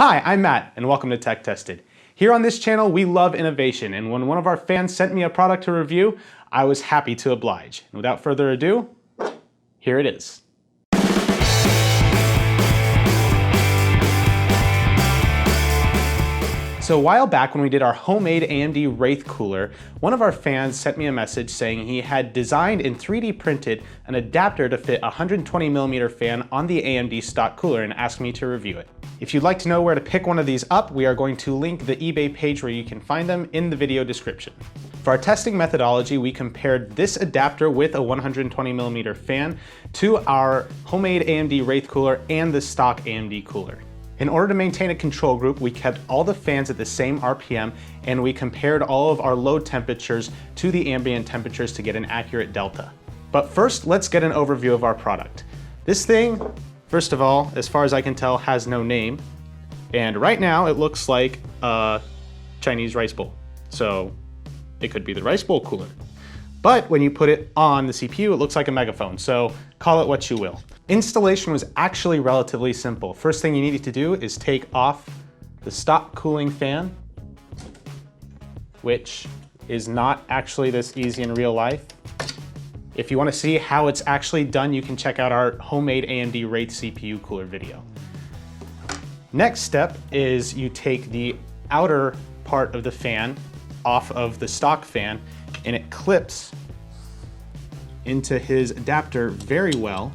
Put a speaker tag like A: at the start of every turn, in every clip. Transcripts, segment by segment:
A: Hi, I'm Matt, and welcome to Tech Tested. Here on this channel, we love innovation, and when one of our fans sent me a product to review, I was happy to oblige. And without further ado, here it is. So a while back when we did our homemade AMD Wraith cooler, one of our fans sent me a message saying he had designed and 3D printed an adapter to fit a 120mm fan on the AMD stock cooler and asked me to review it. If you'd like to know where to pick one of these up, we are going to link the eBay page where you can find them in the video description. For our testing methodology, we compared this adapter with a 120mm fan to our homemade AMD Wraith cooler and the stock AMD cooler. In order to maintain a control group, we kept all the fans at the same RPM and we compared all of our load temperatures to the ambient temperatures to get an accurate delta. But first, let's get an overview of our product. This thing, first of all, as far as I can tell, has no name. And right now it looks like a Chinese rice bowl. So it could be the rice bowl cooler. But when you put it on the CPU, it looks like a Megaphone. So call it what you will. Installation was actually relatively simple. First thing you needed to do is take off the stock cooling fan, which is not actually this easy in real life. If you want to see how it's actually done, you can check out our homemade AMD Wraith CPU cooler video. Next step is you take the outer part of the fan off of the stock fan and it clips into his adapter very well,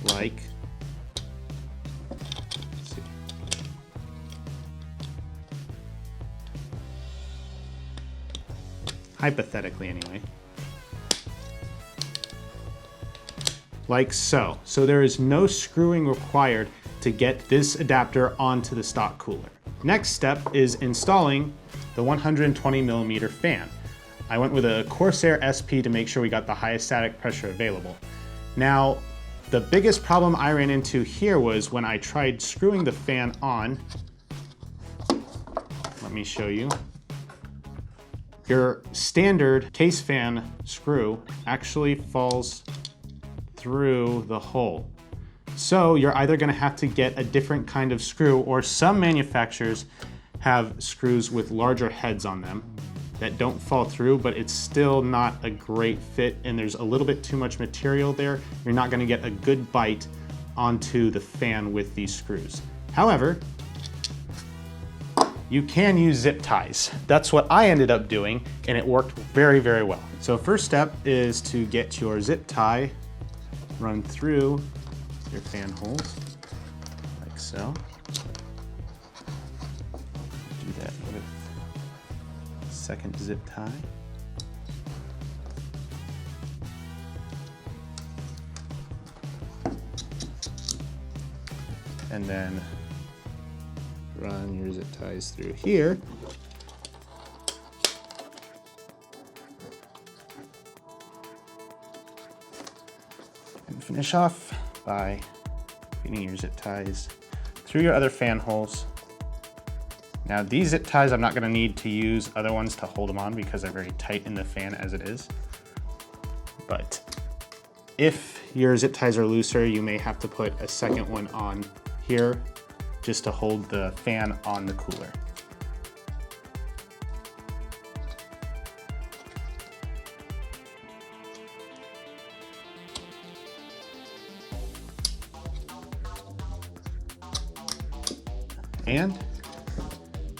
A: like hypothetically anyway, like so. So there is no screwing required to get this adapter onto the stock cooler. Next step is installing the 120mm fan. I went with a Corsair SP to make sure we got the highest static pressure available. Now, the biggest problem I ran into here was when I tried screwing the fan on. Let me show you. Your standard case fan screw actually falls through the hole. So you're either gonna have to get a different kind of screw, or some manufacturers have screws with larger heads on them that don't fall through, but it's still not a great fit and there's a little bit too much material there. You're not gonna get a good bite onto the fan with these screws. However, you can use zip ties. That's what I ended up doing and it worked very, very well. So first step is to get your zip tie run through your fan holes, like so. Do that with second zip tie. And then run your zip ties through here. And finish off by feeding your zip ties through your other fan holes. Now these zip ties, I'm not gonna need to use other ones to hold them on because they're very tight in the fan as it is. But if your zip ties are looser, you may have to put a second one on here just to hold the fan on the cooler. And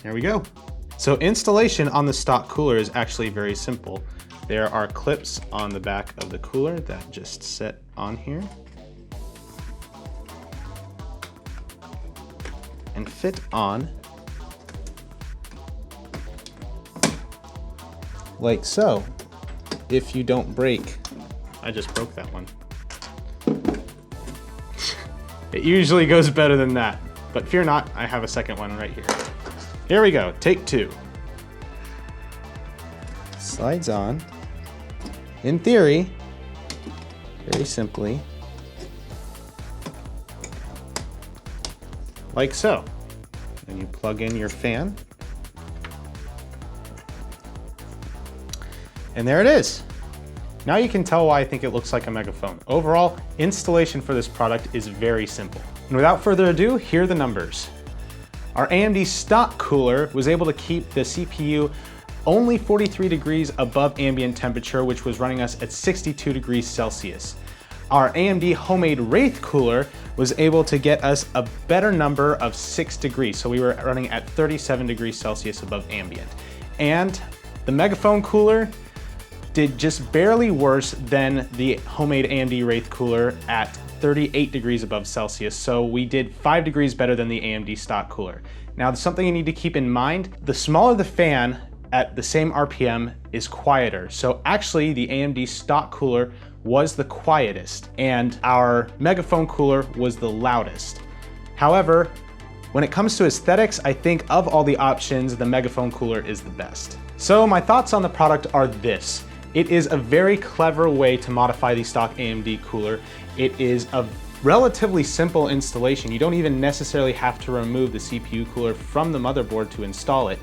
A: there we go. So installation on the stock cooler is actually very simple. There are clips on the back of the cooler that just sit on here and fit on like so. If you don't break, I just broke that one. It usually goes better than that, but fear not, I have a second one right here. Here we go, take two. Slides on. In theory, very simply, like so. And you plug in your fan. And there it is. Now you can tell why I think it looks like a Megaphone. Overall, installation for this product is very simple. And without further ado, here are the numbers. Our AMD stock cooler was able to keep the CPU only 43 degrees above ambient temperature, which was running us at 62 degrees Celsius. Our AMD homemade Wraith cooler was able to get us a better number of 6 degrees, so we were running at 37 degrees Celsius above ambient. And the Megaphone cooler did just barely worse than the homemade AMD Wraith cooler at 38 degrees above Celsius, so we did 5 degrees better than the AMD stock cooler. Now, something you need to keep in mind, the smaller the fan at the same RPM is quieter. So actually the AMD stock cooler was the quietest and our Megaphone cooler was the loudest. However, when it comes to aesthetics, I think of all the options, the Megaphone cooler is the best. So my thoughts on the product are this. It is a very clever way to modify the stock AMD cooler. It is a relatively simple installation. You don't even necessarily have to remove the CPU cooler from the motherboard to install it.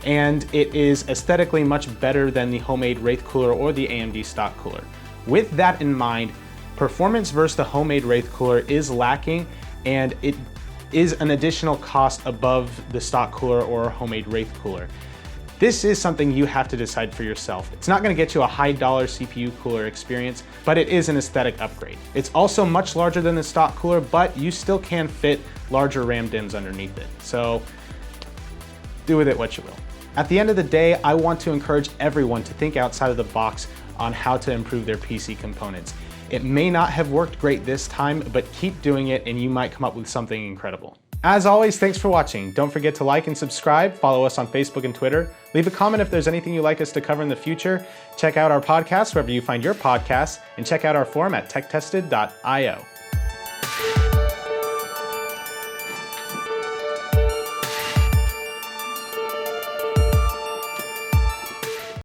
A: And it is aesthetically much better than the homemade Wraith cooler or the AMD stock cooler. With that in mind, performance versus the homemade Wraith cooler is lacking, and it is an additional cost above the stock cooler or homemade Wraith cooler. This is something you have to decide for yourself. It's not going to get you a high dollar CPU cooler experience, but it is an aesthetic upgrade. It's also much larger than the stock cooler, but you still can fit larger RAM DIMMs underneath it. So do with it what you will. At the end of the day, I want to encourage everyone to think outside of the box on how to improve their PC components. It may not have worked great this time, but keep doing it and you might come up with something incredible. As always, thanks for watching. Don't forget to like and subscribe, follow us on Facebook and Twitter, leave a comment if there's anything you'd like us to cover in the future, check out our podcast wherever you find your podcasts, and check out our forum at techtested.io.